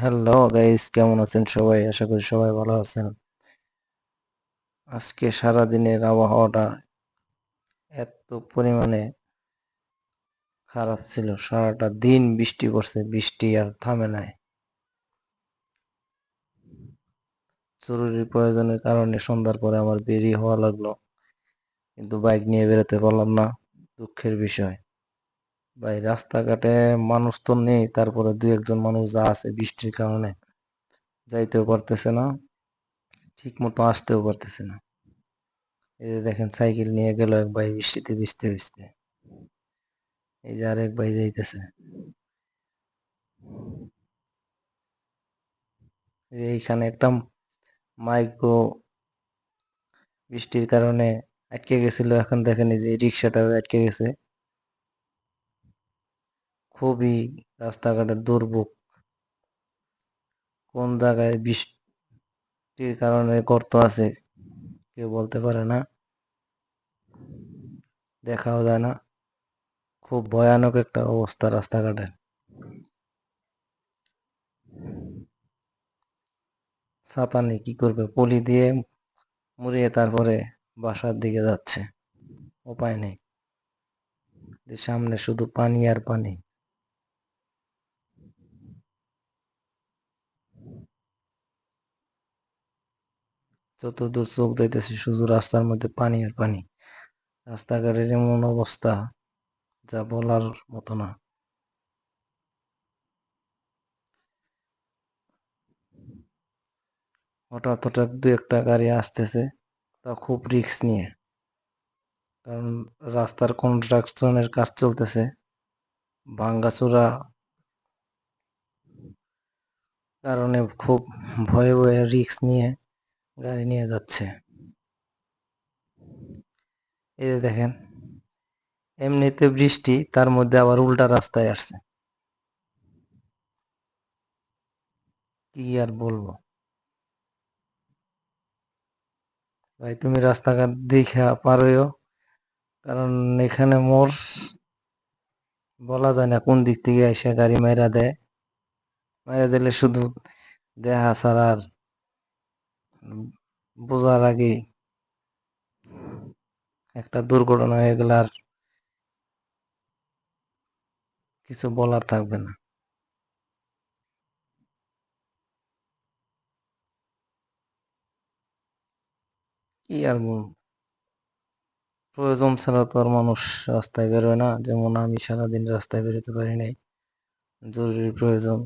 Hello guys, কেমন আছেন সবাই? আশা করি সবাই ভালো আছেন। আজকে সারা দিনের আবহাওয়াটা এত পরিমাণে খারাপ ছিল, সারাটা দিন বৃষ্টি পড়ছে, বৃষ্টি আর থামে নাই। জরুরি প্রয়োজনের কারণে সন্ধ্যার পরে আমার বেরিয়ে হওয়া লাগলো, কিন্তু বাইক নিয়ে বেরোতে পারলাম না। দুঃখের বিষয় ভাই, রাস্তাঘাটে মানুষ তো নেই, তারপরে দুই একজন মানুষ যা আছে বৃষ্টির কারণে যাইতেও পারতেছে না, ঠিক মতো আসতেও পারতেছে না। এই যে দেখেন, সাইকেল নিয়ে গেল এক ভাই বৃষ্টিতে ভিজতে ভিজতে। এই যে আরেক ভাই যাইতেছে। এই যে এইখানে একটা মাইক্রো বৃষ্টির কারণে আটকে গেছিল, এখন দেখেন এই যে রিক্সাটাও আটকে গেছে। খুবই রাস্তাঘাটের দুর্ভোগ। কোন জায়গায় বৃষ্টির কারণে গর্ত আছে কেউ বলতে পারে না, দেখাও যায় না। খুব ভয়ানক একটা অবস্থা রাস্তাঘাটের। ছাতা নেই, কি করবে, পলি দিয়ে মুড়িয়ে তারপরে বাসার দিকে যাচ্ছে, উপায় নেই। যে সামনে শুধু পানি আর পানি। যত দূর চোখ যাইতেছে শুধু রাস্তার মধ্যে পানি আর পানি। রাস্তাঘাটের এমন অবস্থা যা বলার মতো না। হঠাৎ হঠাৎ দু একটা গাড়ি আসতেছে, তা খুব রিস্ক নিয়ে, কারণ রাস্তার কনস্ট্রাকশনের কাজ চলতেছে। ভাঙ্গাচোরা কারণে খুব ভয়ে ভয়ে রিস্ক নিয়ে গাড়ি নিয়ে যাচ্ছে। এই যে দেখেন, এমনিতে বৃষ্টি, তার মধ্যে আবার উল্টা রাস্তায় আসছে। কি আর বলবো ভাই, তুমি রাস্তাঘাট দেখা পার হইও, কারণ এখানে মোর বলা যায় না কোন দিক থেকে এসে গাড়ি মাইরা দেয়। মাইরা দিলে শুধু দেহা ছাড়া আর বোঝার আগে একটা দুর্ঘটনা হয়ে গেলে আর কিছু বলার থাকবে না। কি আর বলবো, প্রয়োজন ছাড়া তো আর মানুষ রাস্তায় বেরোয় না। যেমন আমি সারাদিন রাস্তায় বেরোতে পারি নাই, জরুরি প্রয়োজন